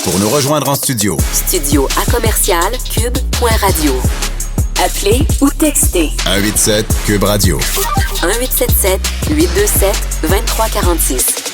Pour nous rejoindre en studio. Studio à commercial cube.radio. Appelez ou textez. 187 Cube Radio. 1877-827-2346.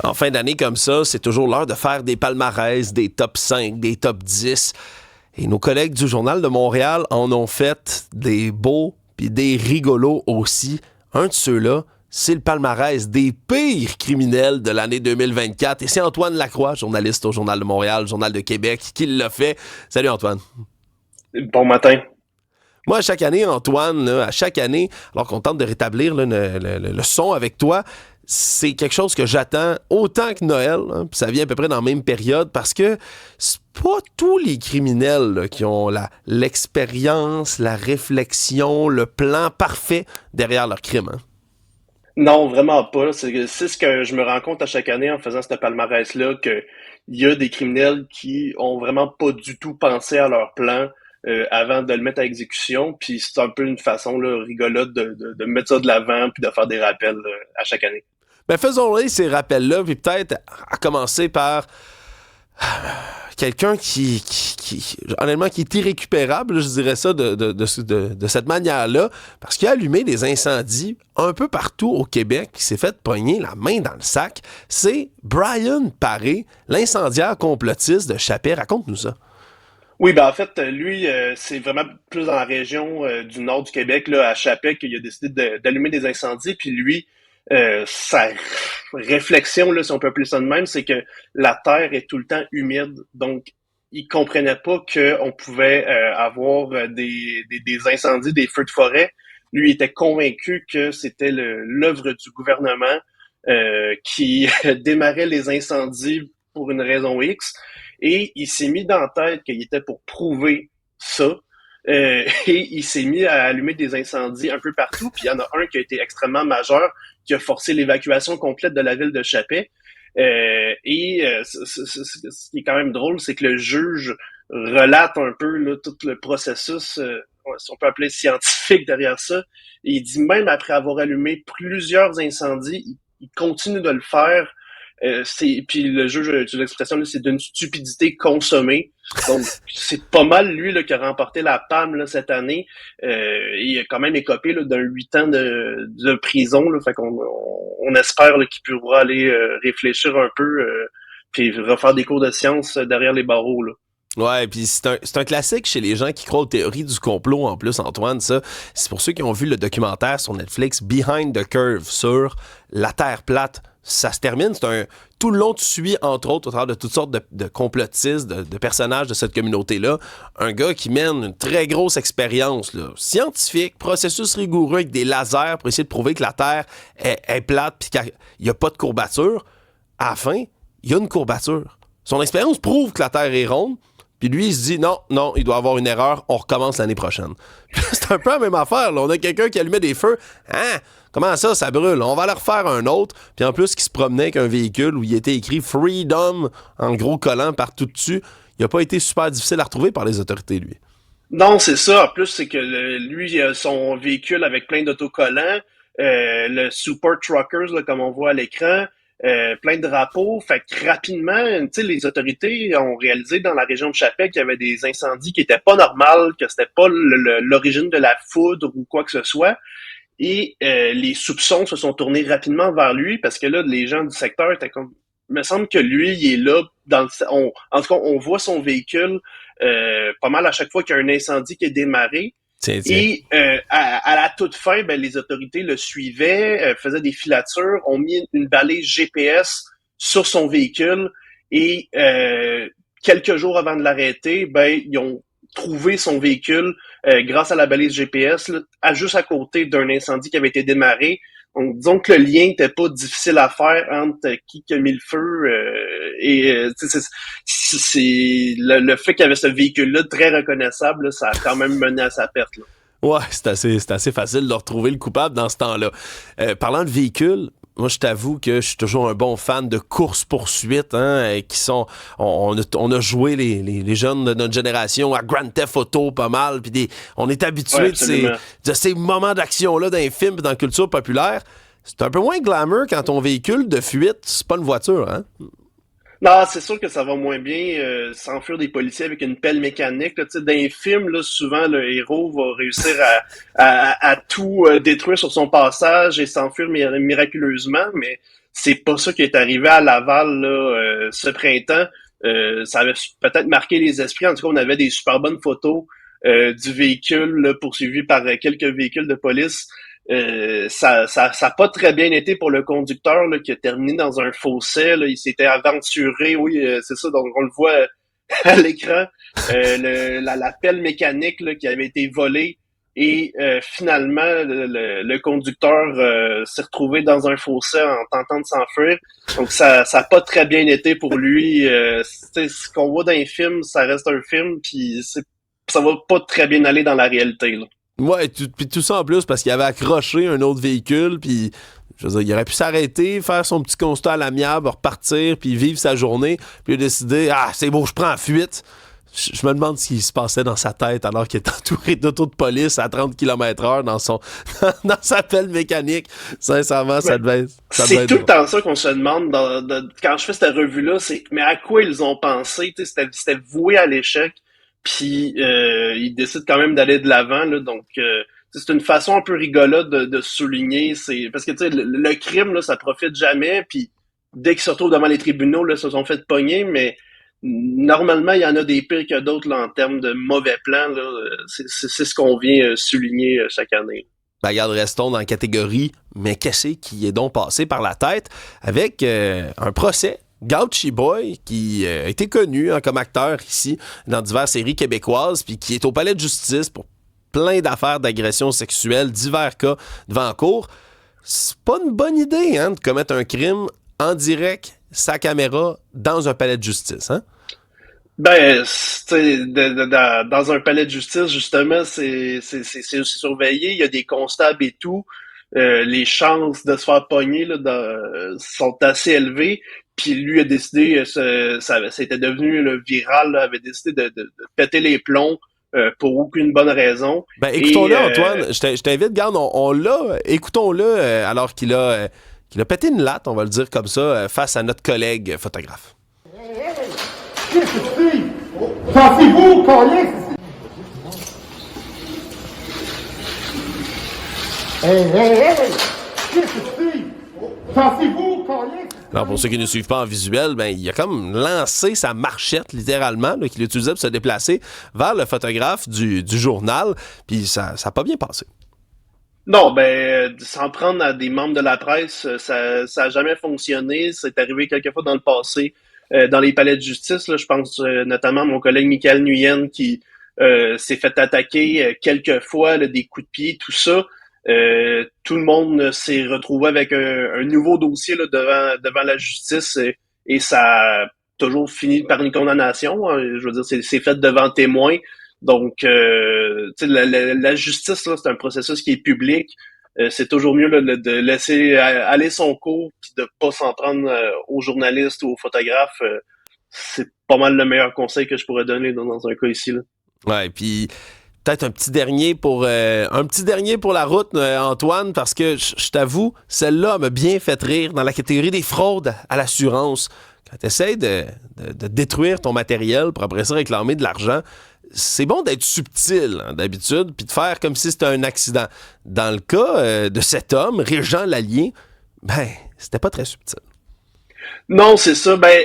En fin d'année comme ça, c'est toujours l'heure de faire des palmarès, des top 5, des top 10. Et nos collègues du Journal de Montréal en ont fait des beaux puis des rigolos aussi. Un de ceux-là, c'est le palmarès des pires criminels de l'année 2024. Et c'est Antoine Lacroix, journaliste au Journal de Montréal, Journal de Québec, qui l'a fait. Salut Antoine. Bon matin. Moi, à chaque année, Antoine, là, alors qu'on tente de rétablir là, le son avec toi, c'est quelque chose que j'attends autant que Noël, hein, puis ça vient à peu près dans la même période, parce que c'est pas tous les criminels là, qui ont l'expérience, la réflexion, le plan parfait derrière leur crime. Hein. Non, vraiment pas. C'est ce que je me rends compte à chaque année en faisant ce palmarès-là, qu'il y a des criminels qui ont vraiment pas du tout pensé à leur plan avant de le mettre à exécution. Puis c'est un peu une façon là, rigolote de mettre ça de l'avant puis de faire des rappels à chaque année. Ben faisons-les ces rappels-là, puis peut-être à commencer par quelqu'un qui honnêtement, qui est irrécupérable, je dirais ça de cette manière-là, parce qu'il a allumé des incendies un peu partout au Québec, qui s'est fait pogner la main dans le sac. C'est Brian Paré, l'incendiaire complotiste de Chappé. Raconte-nous ça. Oui, ben en fait, lui, c'est vraiment plus dans la région du nord du Québec, là, à Chapec, qu'il a décidé d'allumer des incendies. Puis lui, sa réflexion, là, si on peut appeler ça de même, c'est que la terre est tout le temps humide. Donc, il comprenait pas qu'on pouvait avoir des incendies, des feux de forêt. Lui, il était convaincu que c'était l'œuvre du gouvernement qui démarrait les incendies pour une raison X. Et il s'est mis dans la tête qu'il était pour prouver ça. Et il s'est mis à allumer des incendies un peu partout. Puis il y en a un qui a été extrêmement majeur, qui a forcé l'évacuation complète de la ville de Chappé. Ce qui est quand même drôle, c'est que le juge relate un peu là, tout le processus, si on peut appeler scientifique derrière ça. Et il dit même après avoir allumé plusieurs incendies, il continue de le faire. Puis le juge utilise l'expression, là, c'est d'une stupidité consommée. Donc, c'est pas mal lui là, qui a remporté la palme là, cette année. Il a quand même écopé là, d'un 8 ans de prison. Là, fait qu'on on espère là, qu'il pourra aller réfléchir un peu puis refaire des cours de sciences derrière les barreaux. Là. Ouais, puis c'est un classique chez les gens qui croient aux théories du complot en plus, Antoine, ça. C'est pour ceux qui ont vu le documentaire sur Netflix Behind the Curve sur la Terre plate. Ça se termine, tout le long tu suis, entre autres, au travers de toutes sortes de complotistes, de personnages de cette communauté-là, un gars qui mène une très grosse expérience là, scientifique, processus rigoureux avec des lasers pour essayer de prouver que la Terre est plate puis qu'il n'y a pas de courbature. À la fin, il y a une courbature. Son expérience prouve que la Terre est ronde, puis lui, il se dit, non, il doit y avoir une erreur, on recommence l'année prochaine. C'est un peu la même affaire, là. On a quelqu'un qui allumait des feux. Hein? Comment ça brûle? On va aller refaire un autre. Puis en plus, qui se promenait avec un véhicule où il était écrit « Freedom » en gros collant partout dessus. Il n'a pas été super difficile à retrouver par les autorités, lui. Non, c'est ça. En plus, c'est que lui, il a son véhicule avec plein d'autocollants, le Super Truckers, là, comme on voit à l'écran, plein de drapeaux. Fait que rapidement, tu sais, les autorités ont réalisé dans la région de Chappé qu'il y avait des incendies qui étaient pas normales, que c'était pas l'origine de la foudre ou quoi que ce soit. Et les soupçons se sont tournés rapidement vers lui parce que là, les gens du secteur étaient comme... Il me semble que lui, il est là. En tout cas, on voit son véhicule pas mal à chaque fois qu'il y a un incendie qui est démarré. Tiens. Et à la toute fin, ben, les autorités le suivaient, faisaient des filatures, ont mis une balise GPS sur son véhicule et quelques jours avant de l'arrêter, ben, ils ont trouvé son véhicule grâce à la balise GPS là, juste à côté d'un incendie qui avait été démarré. Donc, disons que le lien n'était pas difficile à faire entre qui a mis le feu c'est le fait qu'il y avait ce véhicule-là très reconnaissable, là, ça a quand même mené à sa perte. Là. Ouais, c'est assez facile de retrouver le coupable dans ce temps-là. Parlant de véhicules, moi, je t'avoue que je suis toujours un bon fan de course-poursuite, hein, qui sont... On a joué, les jeunes de notre génération, à Grand Theft Auto pas mal, puis on est habitué de ces moments d'action-là dans les films et dans la culture populaire. C'est un peu moins glamour quand ton véhicule de fuite, c'est pas une voiture, hein? Non, c'est sûr que ça va moins bien s'enfuir des policiers avec une pelle mécanique. Là. Tu sais, dans les films, là, souvent, le héros va réussir à tout détruire sur son passage et s'enfuir miraculeusement, mais c'est pas ça qui est arrivé à Laval là, ce printemps. Ça avait peut-être marqué les esprits. En tout cas, on avait des super bonnes photos du véhicule là, poursuivi par quelques véhicules de police. Ça a pas très bien été pour le conducteur là, qui a terminé dans un fossé. Là. Il s'était aventuré, oui, c'est ça, donc on le voit à l'écran. La pelle mécanique là, qui avait été volée et finalement le conducteur s'est retrouvé dans un fossé en tentant de s'enfuir. Donc ça a pas très bien été pour lui. Ce qu'on voit dans les films, ça reste un film, puis ça va pas très bien aller dans la réalité. Là. Ouais, puis tout ça en plus parce qu'il avait accroché un autre véhicule, puis je veux dire, il aurait pu s'arrêter, faire son petit constat à l'amiable, repartir, puis vivre sa journée, puis il a décidé, c'est beau, je prends la fuite. Je me demande ce qui se passait dans sa tête alors qu'il est entouré d'autos de police à 30 km/h dans sa pelle mécanique. Sincèrement, ça devait c'est être tout le drôle. temps ça qu'on se demande quand je fais cette revue-là, c'est mais à quoi ils ont pensé? C'était voué à l'échec, puis ils décident quand même d'aller de l'avant, là, donc c'est une façon un peu rigolote de souligner, c'est parce que tu sais le crime là, ça profite jamais, puis dès qu'ils se retrouvent devant les tribunaux, là, se sont fait pogner, mais normalement il y en a des pires que d'autres là, en termes de mauvais plans, là, c'est ce qu'on vient souligner chaque année. Ben, regarde, restons dans la catégorie, mais qu'est-ce qui est donc passé par la tête avec un procès. Gauchi Boy, qui a été connu comme acteur ici dans diverses séries québécoises, puis qui est au palais de justice pour plein d'affaires d'agression sexuelle, divers cas devant la cour. C'est pas une bonne idée de commettre un crime en direct, sa caméra, dans un palais de justice. Hein? Ben, dans un palais de justice, justement, c'est surveillé, il y a des constables et tout. Les chances de se faire pogner là, sont assez élevées. Puis lui a décidé, c'était devenu le viral, là, avait décidé de péter les plombs pour aucune bonne raison. Ben, Et écoutons-le, Antoine. Je t'invite, garde, on l'a. Écoutons-le alors qu'il a pété une latte, on va le dire comme ça, face à notre collègue photographe. Qu'est-ce que c'est? Pensez-vous, Colin? Hey! Qu'est-ce que c'est? Pensez-vous, Colin? Alors, pour ceux qui ne suivent pas en visuel, ben, il a comme lancé sa marchette, littéralement, là, qu'il utilisait pour se déplacer vers le photographe du journal, puis ça n'a pas bien passé. non, ben, s'en prendre à des membres de la presse, ça a jamais fonctionné. C'est arrivé quelques fois dans le passé, dans les palais de justice. Là, je pense notamment à mon collègue Michael Nguyen qui s'est fait attaquer quelques fois, là, des coups de pied, tout ça. Tout le monde s'est retrouvé avec un nouveau dossier là, devant la justice et ça a toujours fini par une condamnation. Hein. Je veux dire, c'est fait devant témoins. Donc, la justice, là, c'est un processus qui est public. C'est toujours mieux là, de laisser aller son cours puis de pas s'en prendre aux journalistes ou aux photographes. C'est pas mal le meilleur conseil que je pourrais donner dans un cas ici. Là. Ouais, puis peut-être un petit dernier pour la route, Antoine, parce que je t'avoue, celle-là m'a bien fait rire dans la catégorie des fraudes à l'assurance. Quand tu essaies de détruire ton matériel pour après ça réclamer de l'argent, c'est bon d'être subtil, d'habitude, puis de faire comme si c'était un accident. Dans le cas de cet homme, Régent Lallier, ben, c'était pas très subtil. Non, c'est ça. Ben,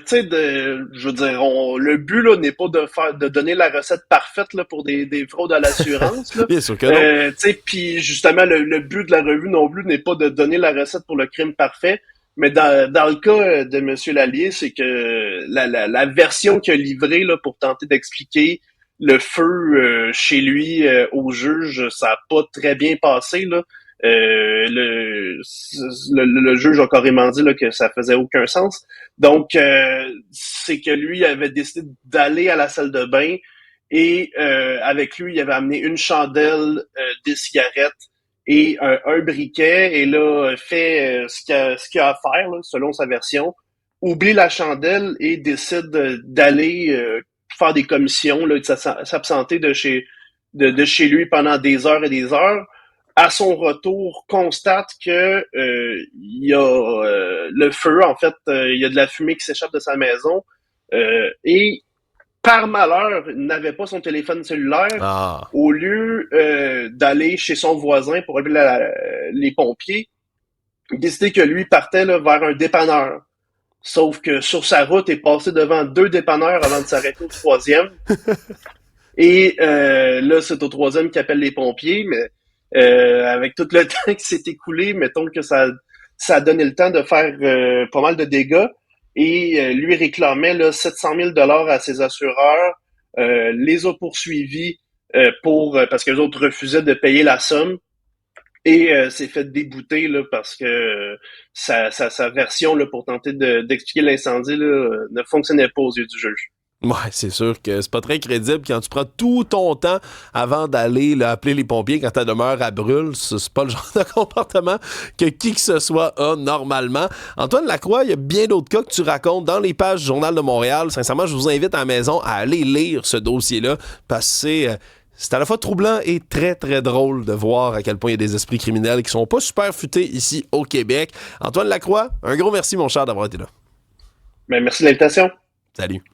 tu sais, je veux dire, le but là n'est pas de donner la recette parfaite là pour des fraudes à l'assurance là. Bien sûr que non. Tu sais, puis justement le but de la revue non plus n'est pas de donner la recette pour le crime parfait. Mais dans le cas de Monsieur Lallier, c'est que la version qu'il a livrée là pour tenter d'expliquer le feu chez lui au juge, ça a pas très bien passé là. Le juge a carrément dit là, que ça faisait aucun sens. Donc, c'est que lui avait décidé d'aller à la salle de bain et avec lui, il avait amené une chandelle, des cigarettes et un briquet. Et là, fait ce qu'il a à faire, là, selon sa version, oublie la chandelle et décide d'aller faire des commissions, là, de s'absenter de chez lui pendant des heures et des heures à son retour, constate que il y a le feu, en fait, il y a de la fumée qui s'échappe de sa maison, et par malheur, il n'avait pas son téléphone cellulaire. Ah. Au lieu d'aller chez son voisin pour appeler les pompiers, il a décidé que lui partait là, vers un dépanneur. Sauf que sur sa route, il est passé devant 2 dépanneurs avant de s'arrêter au 3e. Et là, c'est au 3e qu'il appelle les pompiers, mais avec tout le temps qui s'est écoulé, mettons que ça a donné le temps de faire pas mal de dégâts. Et lui réclamait là, 700 000 $ à ses assureurs, les a poursuivis parce que les autres refusaient de payer la somme. Et s'est fait débouter là, parce que sa version là, pour tenter d'expliquer l'incendie là, ne fonctionnait pas aux yeux du juge. Ouais, c'est sûr que c'est pas très crédible quand tu prends tout ton temps avant d'aller là, appeler les pompiers quand ta demeure à brûle. C'est pas le genre de comportement que qui que ce soit a normalement. Antoine Lacroix, il y a bien d'autres cas que tu racontes dans les pages du Journal de Montréal. Sincèrement, je vous invite à la maison à aller lire ce dossier-là parce que c'est à la fois troublant et très, très drôle de voir à quel point il y a des esprits criminels qui sont pas super futés ici au Québec. Antoine Lacroix, un gros merci, mon cher, d'avoir été là. Ben, merci de l'invitation. Salut.